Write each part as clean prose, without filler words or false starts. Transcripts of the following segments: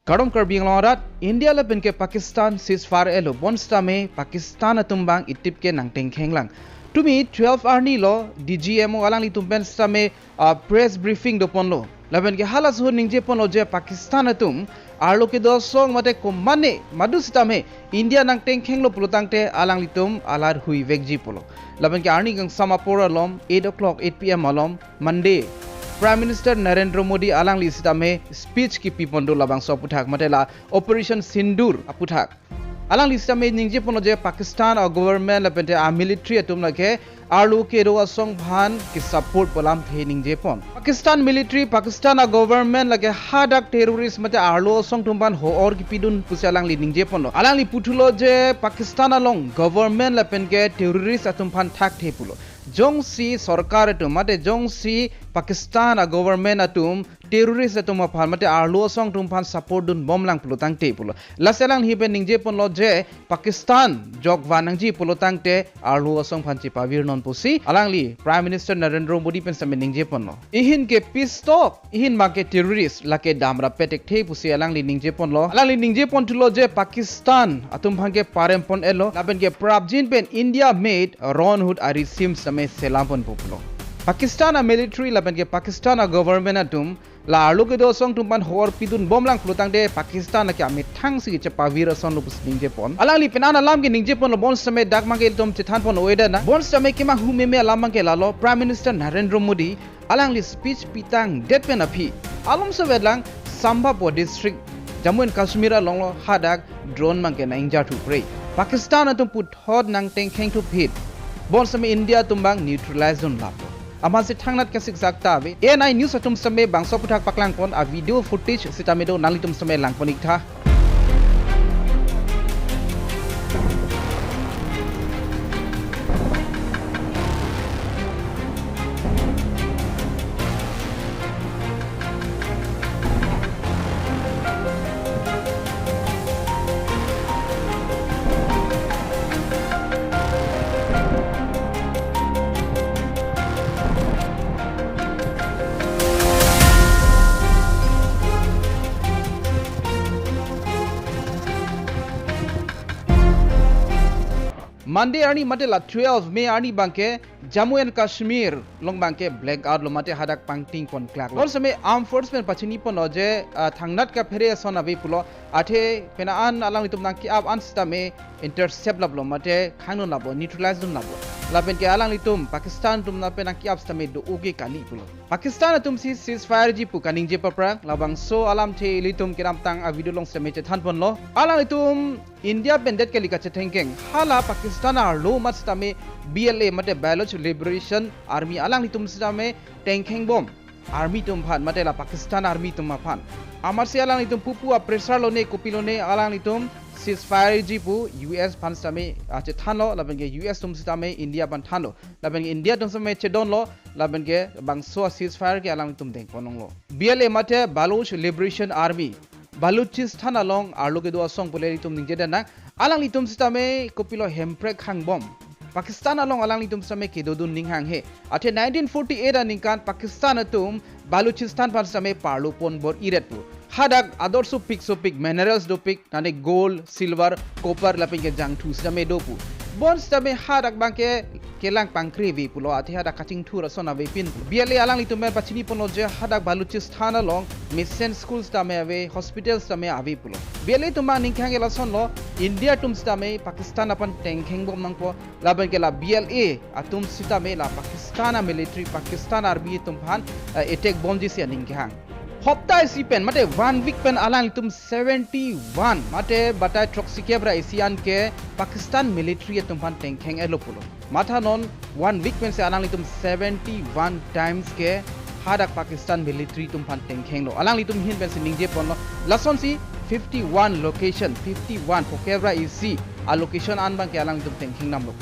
Kadom Karbi nglorat India le ke Pakistan ceasefire elo bonsta me Pakistan atumbang itip ke Nangtengkheng lang. Tumi 12 arni lo DGMO alang li tumpen stame press briefing dopon lo. Laben ke halas ho ningje pon lo je Pakistan atum arlo ke do song mate komane madu stame India Nangtengkheng lo pulutangte alang litum alar hui vegji polo. Laben ke arni gang samapora lom 8 o'clock 8 PM alom Monday Prime Minister Narendra Modi alang li sitame speech ki pipondo labang so puthak matela Operation Sindur aputhak alang li sitame ningje pono je Pakistan or government lapente a military atum lake arlu ke ro song Phan ki support polam the ningje pon Pakistan military Pakistan a government lake hadak terrorist mate arlu song tumban ho or ki pidun pusalang li ningje pono alang li puthulo je Pakistan along government lapenke terrorist atum Phan thak the pulo jongsi sarkar atum mate jongsi Pakistan a government atum terrorist atum Phan mate arlo song tum Phan support dun bom lang pulutang te pulo laselang hibe ningje pon lo je Pakistan jok wanangji pulutang te arlo song Phan chi pavir non pusi alang li Prime Minister Narendra Modi pen same ningje pon lo ihin ke peace talk ihin ma ke terrorist lake damra petek the pusi alang li ningje pon lo alang li ningje pon tulo je Pakistan atum Phan ke parem pon elo laben ke prabjin pen India made Aron hood ari sim same selampon populo Pakistan a military laben ke Pakistan a government atum la arlo ke do song tumpan hor pidun bomlang plutang de Pakistan la kya mithang si che pavira son lupus ningje pon alang li penan alam ke ningje pon lo bon same dak mangke tom chithan pon oida na bon same ke ma hume me alam mangke la lo Prime Minister Narendra Modi alang li speech pitang det pen aphi alom so wedlang Sambhapo district Jammu and Kashmir long lo hadak drone mangke na ingja thu prei Pakistan atum put hod Nangtengkheng Phit bon same India tumbang neutralize zone lap Amase thangnat kasik zakta ave AI news atum same bangso puthak paklang pon a video footage sitamedo nalitum same langponik tha Monday arni matela 12 May arni bangke Jammu and Kashmir long bangke blackout lo mate hadak pangting pon klak lol same armed forces pachini pon oje thangnat ka phere son avi pulo athe pena an alang litum nang ki ab an stame intercept lablo mate khangno labo neutralize dun labo laben ke alang litum Pakistan tum na pena ki ab stame do oge kani pulo Pakistan atum si ceasefire ji pu kaning je papra labang so alam the litum kiram tang a video long same che than pon lo alang litum India pendet ke lika che thengkeng hala Pakistan ar lo mat stame BLA mate Baloch Liberation Army alang litum stame Tengkheng bom army tum Phan mate la Pakistan army tum Phan amar se alang litum pupu a pressure lo ne kopilo ne alang litum ceasefire ji pu US Phan stame che thano laben ke US tum stame India ban thano laben India tum stame che don lo laben ke bangso ceasefire ke alang litum deng ponong lo BLA mate Baloch Liberation Army Balochistan along arloke do song pole litum ningje dana alang litum stame kopilo hemprek khang bom Pakistan along alang litum stame kedodun ninghang he athe 1948 aningkan Pakistan atum Balochistan pan stame parlo pon bor iretpu hadak adorso pik minerals do pik tane gold silver copper laping ke jang thu stame dopu bon stame hadak bangke kelang pangkri vi pulo athe hadak kaching thu rasona ve pin BLA alang litum me pachini pono je hadak Balochistan along mission schools tame ave hospitals tame avi pulo BLA tumba ningkhang ela son lo India tum stame Pakistan apan Tengkheng bom nangpo laban ke la BLA atum sitame la Pakistan military Pakistan army tum Phan attack bom ji se ningkhang Hopta si pen mate 1 week pen alang litum 71 mate batai troxy kebra asian ke Pakistan military tum Phan Tengkheng elo pulo matha non 1 week pen se alang litum 71 times ke hadak Pakistan military tum Phan Tengkheng lo alang litum hin pen se ningje pon lo lason si 51 location 51 pokebra isi a location an bang ke alang litum Tengkheng nam lo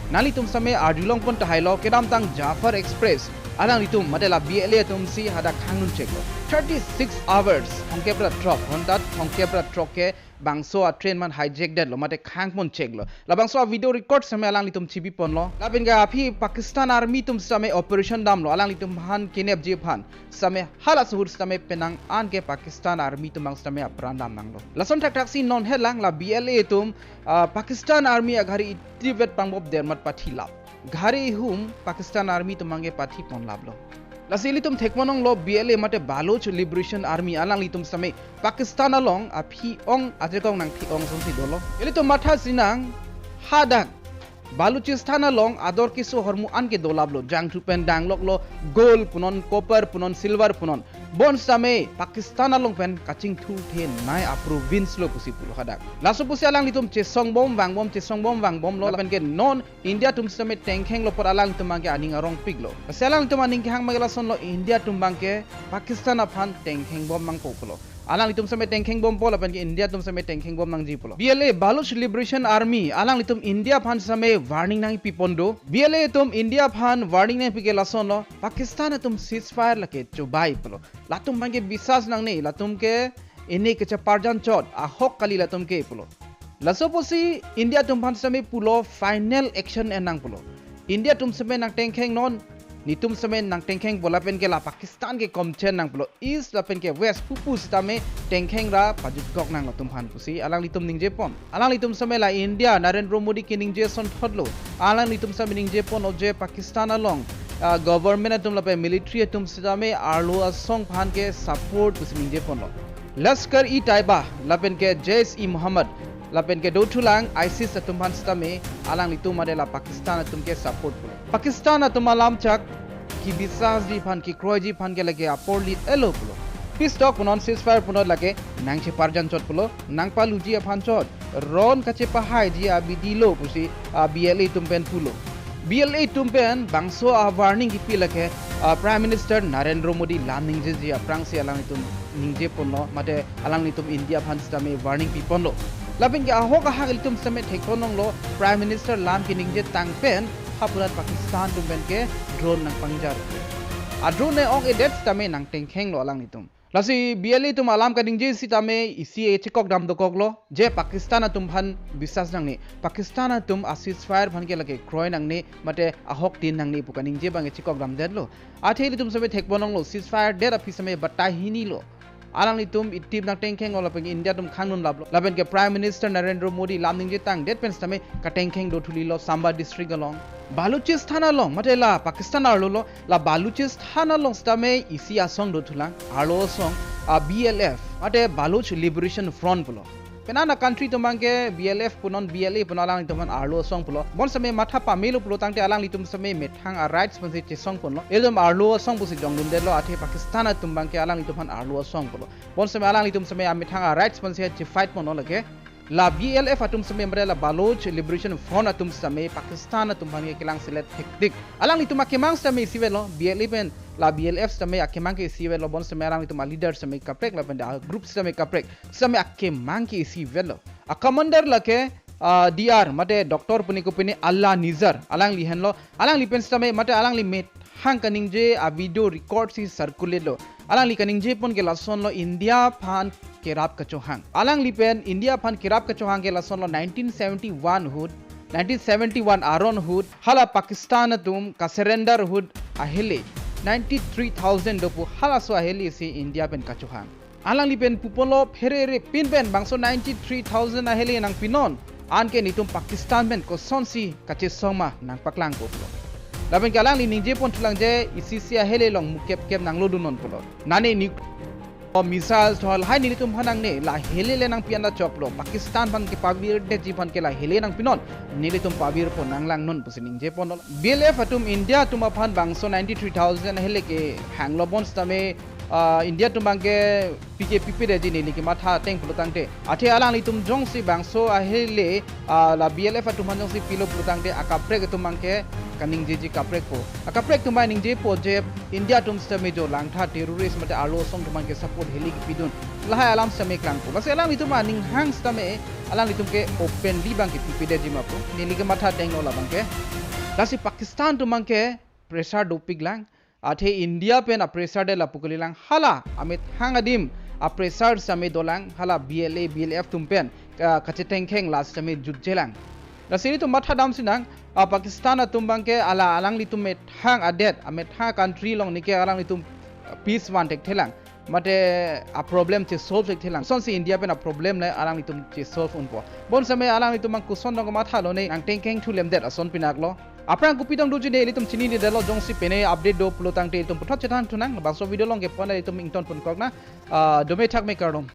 nali tum same ardulong pon tahailo kedam tang Jafar Express alang litum matela BLA tum si hadak khangun check lo 36 hours hongkebra truck hontat hongkebra truck ke bangso a train man hijack det lo mate khang pon check lo la bangso a video record same alang litum chibi pon lo la ben ga phi Pakistan army tum same operation dam lo alang litum han kinep je phan same hala suhur same penang an ke Pakistan army tum bang same apran dam nang lo la son tak si non helang la BLA tum Pakistan army a ghari tivet pangbob der mat pathi lap ghari hum Pakistan army tum mange pathi pon lap lo lasili tum thekmonong lo BLA mate Baloch Liberation Army alang litum same Pakistan along a phi ong ajekong nang phi ong songsi dolo eli to matha sinang hadak Balochistan along ador kisu hormu an ke dolablo jang thupen danglok lo gold punon copper punon silver punon bon same Pakistan along pen kaching thu the nai a province lo pusi pulo hadak laso pusi alang litum chesong bom wang bom lo pen ke non India tum same Nangtengkheng lo por alang tum ke aning arong piglo selang tum aning ke hang magala son lo India tum ke Pakistan Aphan Nangtengkheng bom mang populo alang litum same Nangtengkheng bom pol pen ke India tum same Nangtengkheng bom nang ji pulo BLA Baloch Liberation Army alang litum India Phan same warning nang pipondo BLA tum India Phan warning nang pike lason lo Pakistan tum ceasefire lake chubai pulo latum bangke bisas nang nei latum ke ini ke chaparjan chot a hok kali latum ke pulo lasoposi India tum Phan same pulo final action enang pulo India tum same Nangtengkheng non nitum same Nangtengkheng bolapen ke la Pakistan ke komchen nang pulo east lapen ke west pupus tame Nangtengkheng ra pajut kok nang latum Phan pusi alang litum ningje pon alang litum same la India Narendra Modi ke ningje son thodlo alang litum same ningje pon oje Pakistan along government atum lape military atum sidame arlo asong Phan ke support pusi ningje pon lo Laskar e Taiba lapen ke Jaish-e Muhammad lapen ke dotulang ISIS atum Phan stame alang litum adela Pakistan atum ke support pulo Pakistan atum alam chak ki bisas di Phan ki kroy ji Phan ke lage aporli elo pulo peace talk punon ceasefire punot lage nangche parjan chot pulo nangpalu ji Phan chot ron kache pahai ji abidilo pusi BLA tumpen pulo BLA tumpen bangso a warning ki pilake Prime Minister Narendra Modi lamning ji aprang si alang litum ningje ponlo mate alang litum India Phan stame warning pi ponlo labin ke ahok ahak litum same thekponong lo Prime Minister lam ki ningje tangpen hapurat Pakistan tumpen ke drone nang pangjar a drone ne ong edet stame Nangtengkheng lo alang litum lasi BLA tum alam ka ningje si tame isi e chekok dam dokok lo je Pakistan atum Phan bisas nang ni Pakistan atum ceasefire Phan ke lage kroy nang ni mate ahok tin nang ni puka ningje bang e chekok dam det lo atheli tum same thekponong lo ceasefire det api same batai hini lo alang litum itib Nangtengkheng ola peng India tum khanun lablo laben ke Prime Minister Narendra Modi lamning je tang det pen stame ka Nangtengkheng do thuli lo Samba district along Balochistan along matela Pakistan arlo la Balochistan along stame isi asong do thulang arlo song BLF mate Baloch Liberation Front pulo penana country tumangke BLF punon BLA punalang tuman arlo song pulo bon same matha pamelo pulo tangte alang litum same methang a rights panse chesong pulo elom arlo song pusi jongdum delo athe Pakistan tumbangke alang litum arlo song pulo bon same alang litum same methang a rights panse che fight puno lage la BLF atum same la Baloch Liberation Front atum same Pakistan tumbangke kilang select hektik alang litum akemang same sivelo BLA pen la BLF same akemang ke sivelo bon same alang litum leader same kaprek la pen group same kaprek same akemang ke sivelo a commander lake DR mate doctor puni ko puni Allah Nizar alang li henlo alang li pen same mate alang li met hang kaningje a video record si circulate lo alang li kaningje pon ke lason lo India Phan kerap kachohang alang li pen India Phan kerap kachohang ke lason lo 1971 hood 1971 Aron hood hala Pakistan tum ka surrender hood ahele 93,000 dopu hala so ahele si India pen kachohang alang li pen pupolo pherere pin pen bangso 93,000 ahele nang pinon anke nitum Pakistan pen ko sonsi Kachesongma nang paklang ko laben kalang li ningje pon thulang je ICC ahele long mukep kep nang lodunon pulo nane ni misal thol hai ni tum hanang ne la hele le nang pianda choplo Pakistan ban ke pavir de jipan ke la hele nang pinon ni tum pavir pon nang lang non pusining je pon BLF atum India tum Aphan bangso 93,000 hele ke hanglo bons tame India tumbangke PKP Pidet ni ki matha teng pulutangte athe alang li tum jongsi bangso ahele la BLF atum jongsi pilo pulutangte akaprek tumangke kaning jeji kaprek po akaprek tumai ning je po je India tum stame jo langtha terrorist mate alo song tumangke support heli pidun lahai alam same klang po bas alang li tum ning hang stame alang li tum ke open li bangke Pidet jima po ni li ke matha teng no la bangke lasi Pakistan tumangke pressure doping lang athe India pen a pressure de la pukulilang hala amit hangadim pressure sami dolang hala BLA BLF tumpen Kachesongji las sami jutjelang rasini tu matha dam sinang Pakistan tumbang ke ala alang litum met hang adet amet ha country long nike alang litum peace one tek thelang mate a problem che solve tek thelang son si India pen a problem le alang litum che solve unpo bon same alang litum mang kuson dong matha lo nei Nangtengkheng thulem det ason pinaklo aprang kupidong doji ne litum chini ni delo jong si pene update do pulotang te litum puthot chetan thunang bangso video long ke pona litum ington pun kokna dome thak me kardom